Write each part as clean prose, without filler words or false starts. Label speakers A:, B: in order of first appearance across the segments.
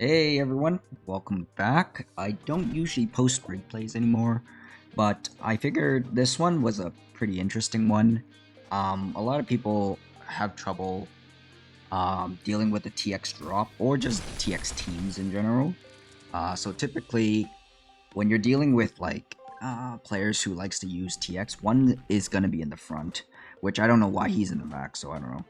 A: Hey everyone, welcome back. I don't usually post replays anymore, but I figured this one was a pretty interesting one. A lot of people have trouble dealing with the TX drop or just TX teams in general. So typically, when you're dealing with players who likes to use TX, one is gonna be in the front, which I don't know why he's in the back, so I don't know.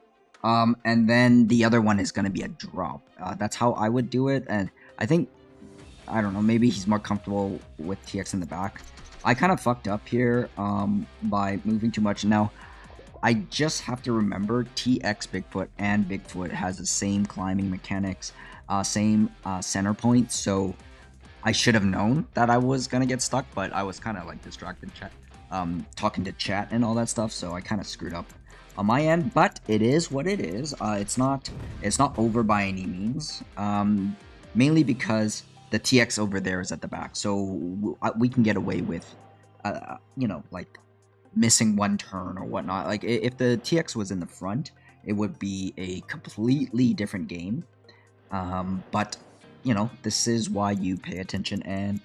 A: And then the other one is going to be a drop. That's how I would do it, and I think, I don't know, maybe he's more comfortable with TX in the back. I kind of fucked up here by moving too much. Now, I just have to remember TX Bigfoot and Bigfoot has the same climbing mechanics, same center point, so I should have known that I was going to get stuck, but I was kind of like distracted talking to chat and all that stuff, so I kind of screwed up on my end, but it is what it is. It's not over by any means. Mainly because the TX over there is at the back, so we can get away with, like missing one turn or whatnot. Like if the TX was in the front, it would be a completely different game. But this is why you pay attention and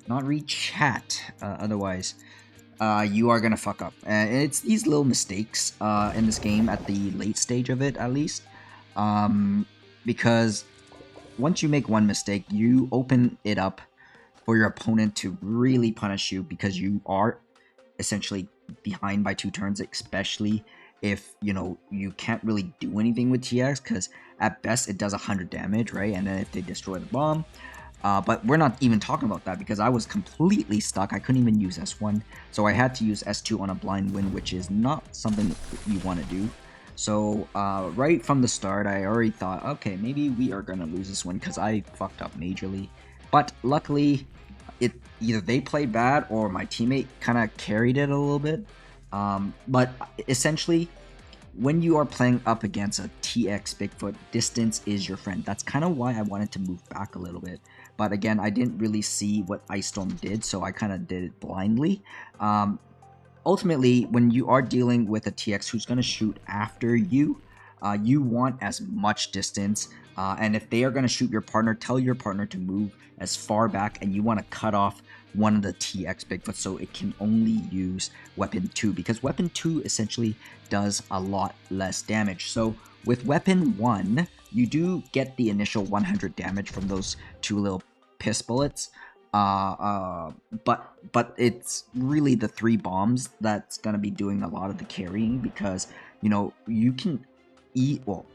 A: not read chat. Otherwise, you are gonna fuck up. And it's these little mistakes in this game at the late stage of it, at least. Because once you make one mistake, you open it up for your opponent to really punish you because you are essentially behind by 2 turns, especially if, you can't really do anything with TX, because at best it does 100 damage, right? And then if they destroy the bomb, but we're not even talking about that because I was completely stuck. I couldn't even use S1, so I had to use S2 on a blind win, which is not something you want to do. So right from the start, I already thought, okay, maybe we are going to lose this one because I fucked up majorly. But luckily, either they played bad or my teammate kind of carried it a little bit. But essentially, when you are playing up against a TX Bigfoot, distance is your friend. That's kind of why I wanted to move back a little bit. But again, I didn't really see what Ice Storm did, so I kind of did it blindly. Ultimately, when you are dealing with a TX who's going to shoot after you, you want as much distance. And if they are going to shoot your partner, tell your partner to move as far back, and you want to cut off one of the TX Bigfoot so it can only use weapon 2, because weapon 2 essentially does a lot less damage. So with weapon 1, you do get the initial 100 damage from those 2 little piss bullets. But it's really the 3 bombs that's gonna be doing a lot of the carrying, because you can eat. Well,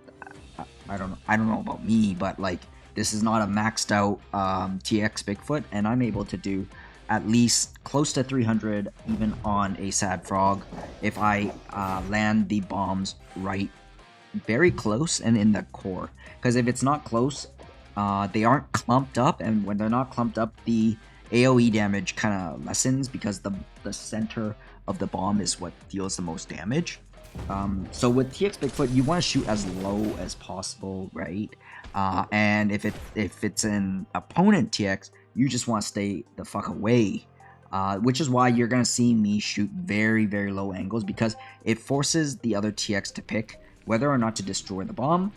A: I don't know about me, but like, this is not a maxed out TX Bigfoot, and I'm able to do at least close to 300 even on a sad frog if I land the bombs right, very close and in the core. Because if it's not close, they aren't clumped up, and when they're not clumped up, the AoE damage kind of lessens because the center of the bomb is what deals the most damage. So with TX Bigfoot, you want to shoot as low as possible, right? And if it's an opponent TX, you just want to stay the fuck away. Which is why you're gonna see me shoot very, very low angles, because it forces the other TX to pick whether or not to destroy the bomb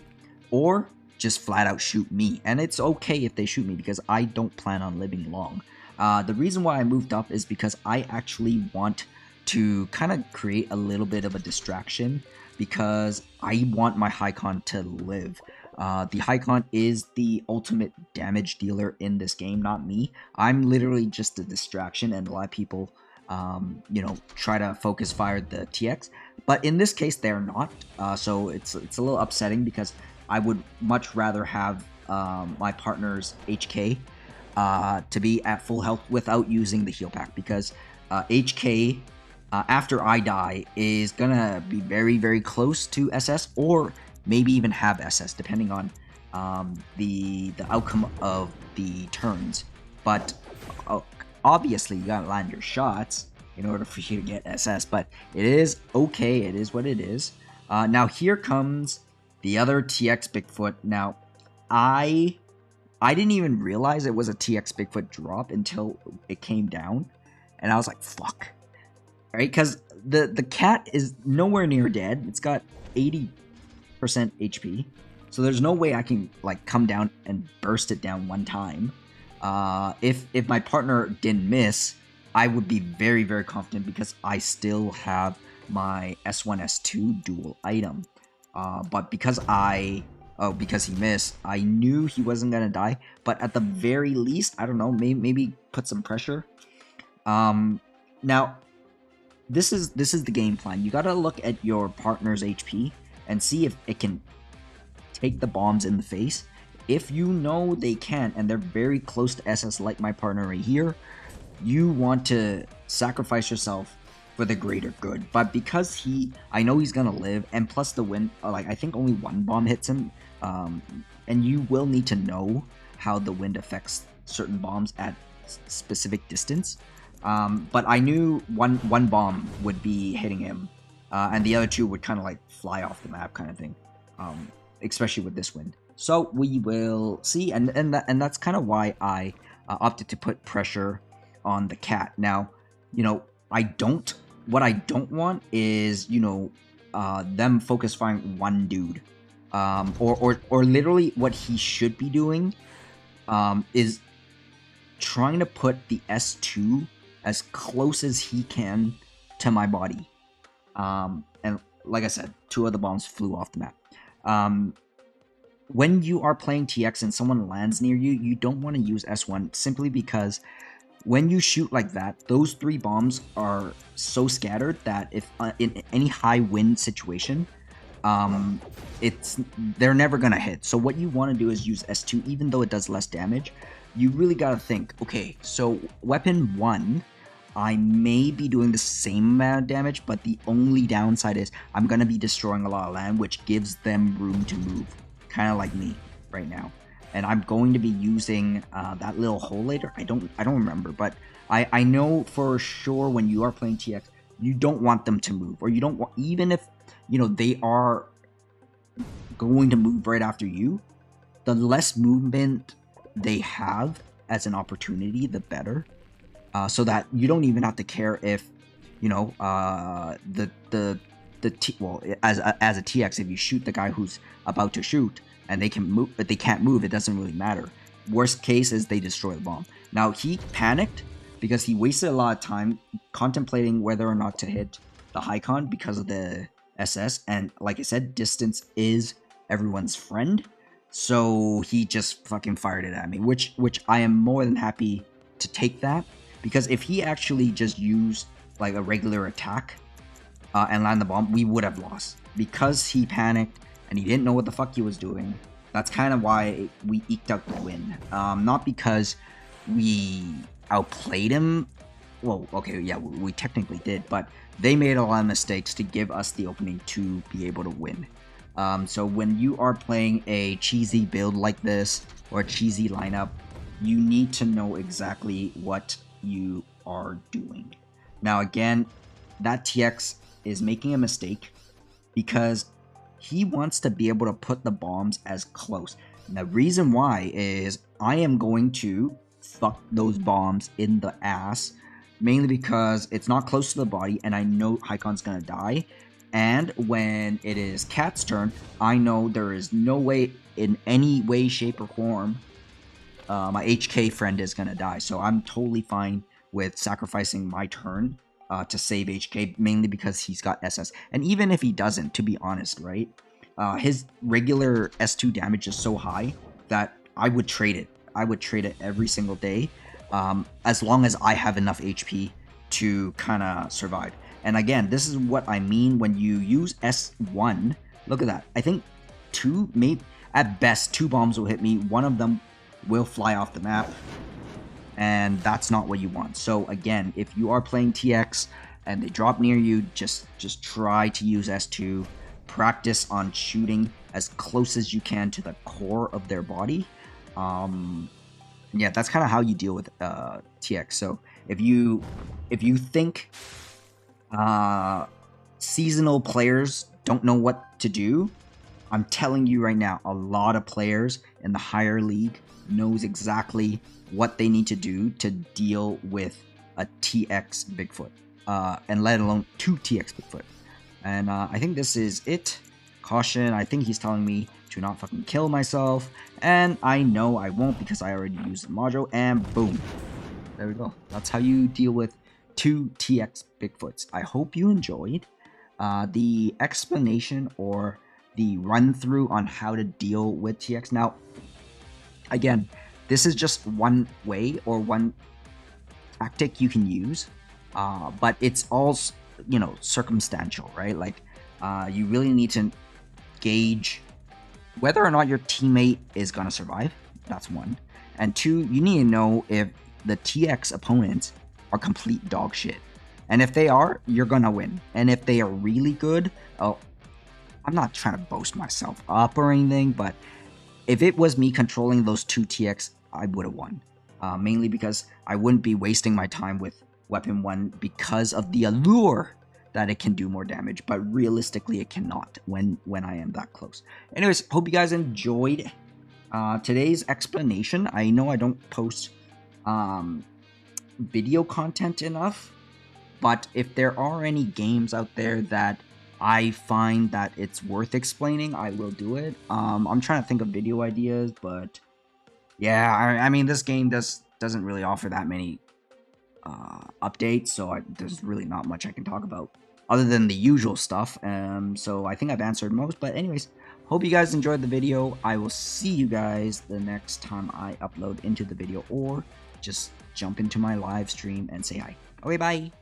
A: or just flat out shoot me. And it's okay if they shoot me because I don't plan on living long. The reason why I moved up is because I actually want to kind of create a little bit of a distraction, because I want my Hycon to live. The Hycon is the ultimate damage dealer in this game, not me. I'm literally just a distraction, and a lot of people, try to focus fire the TX. But in this case, they're not. So it's a little upsetting, because I would much rather have my partner's HK to be at full health without using the heal pack, because HK, after I die, is gonna be very, very close to SS, or maybe even have SS, depending on the outcome of the turns. But obviously, you gotta land your shots in order for you to get SS. But it is okay. It is what it is. Now here comes the other TX Bigfoot. Now, I didn't even realize it was a TX Bigfoot drop until it came down, and I was like, fuck. Right? Because the cat is nowhere near dead. It's got 80% HP. So there's no way I can like come down and burst it down one time. If my partner didn't miss, I would be very, very confident because I still have my S1, S2 dual item. But because because he missed, I knew he wasn't gonna die. But at the very least, I don't know, maybe put some pressure. Now, this is the game plan. You gotta look at your partner's HP and see if it can take the bombs in the face. If you know they can, and they're very close to SS like my partner right here, you want to sacrifice yourself for the greater good. But because I know he's gonna live, and plus the wind, like I think only one bomb hits him, and you will need to know how the wind affects certain bombs at specific distance. But I knew one bomb would be hitting him, and the other two would kind of like fly off the map, kind of thing, especially with this wind. So we will see, and that's kind of why I opted to put pressure on the cat. Now, you know, what I don't want is, you know, them focus firing one dude, or literally what he should be doing, is trying to put the S2 as close as he can to my body. And like I said, 2 of the bombs flew off the map. When you are playing TX and someone lands near you, you don't want to use S1 simply because when you shoot like that, those 3 bombs are so scattered that if in any high wind situation, they're never gonna hit. So what you want to do is use S2, even though it does less damage. You really gotta think, okay, so weapon 1, I may be doing the same amount of damage, but the only downside is I'm gonna be destroying a lot of land, which gives them room to move, kind of like me right now. And I'm going to be using that little hole later. I don't remember, but I know for sure when you are playing TX, you don't want them to move, or you don't want, even if you know they are going to move right after you, the less movement they have as an opportunity, the better. So that you don't even have to care if, you know, as a TX, if you shoot the guy who's about to shoot and they can move, but they can't move, it doesn't really matter. Worst case is they destroy the bomb. Now he panicked because he wasted a lot of time contemplating whether or not to hit the Hycon because of the SS, and like I said, distance is everyone's friend. So he just fucking fired it at me, which I am more than happy to take that, because if he actually just used like a regular attack and land the bomb, we would have lost. Because he panicked and he didn't know what the fuck he was doing, that's kind of why we eked out the win. Not because we outplayed him. Well, okay, yeah, we technically did, but they made a lot of mistakes to give us the opening to be able to win. So when you are playing a cheesy build like this, or a cheesy lineup, you need to know exactly what you are doing. Now again, that TX is making a mistake because he wants to be able to put the bombs as close. And the reason why is I am going to fuck those bombs in the ass, mainly because it's not close to the body and I know Hycon's gonna die. And when it is Cat's turn, I know there is no way, in any way, shape, or form, my HK friend is gonna die. So I'm totally fine with sacrificing my turn to save HK, mainly because he's got SS. And even if he doesn't, to be honest, right? His regular S2 damage is so high that I would trade it. I would trade it every single day, as long as I have enough HP to kind of survive. And again, this is what I mean when you use S1. Look at that. I think at best, 2 bombs will hit me. One of them will fly off the map, and that's not what you want. So again, if you are playing TX and they drop near you, just try to use S2. Practice on shooting as close as you can to the core of their body. Yeah, that's kind of how you deal with TX. So if you think seasonal players don't know what to do, I'm telling you right now, a lot of players in the higher league knows exactly what they need to do to deal with a TX Bigfoot, and let alone 2 TX Bigfoot. And I think this is it. caution. I think he's telling me to not fucking kill myself, and I know I won't because I already used the module, and boom. There we go. That's how you deal with 2 TX Bigfoots. I hope you enjoyed the explanation or the run through on how to deal with TX. Now, again, this is just one way or one tactic you can use, but it's all, you know, circumstantial, right? Like, you really need to gauge whether or not your teammate is gonna survive. That's one. And two, you need to know if the TX opponents are complete dog shit. And if they are, you're gonna win. And if they are really good, oh, I'm not trying to boast myself up or anything, but if it was me controlling those 2 TX, I would have won. Mainly because I wouldn't be wasting my time with weapon 1 because of the allure that it can do more damage, but realistically it cannot when I am that close. Anyways, hope you guys enjoyed today's explanation. I know I don't post video content enough, but if there are any games out there that I find that it's worth explaining, I will do it. I'm trying to think of video ideas, but yeah, I mean, this game doesn't really offer that many updates, so there's really not much I can talk about other than the usual stuff. So I think I've answered most, but anyways, hope you guys enjoyed the video. I will see you guys the next time I upload into the video, or just jump into my live stream and say hi. Okay, bye.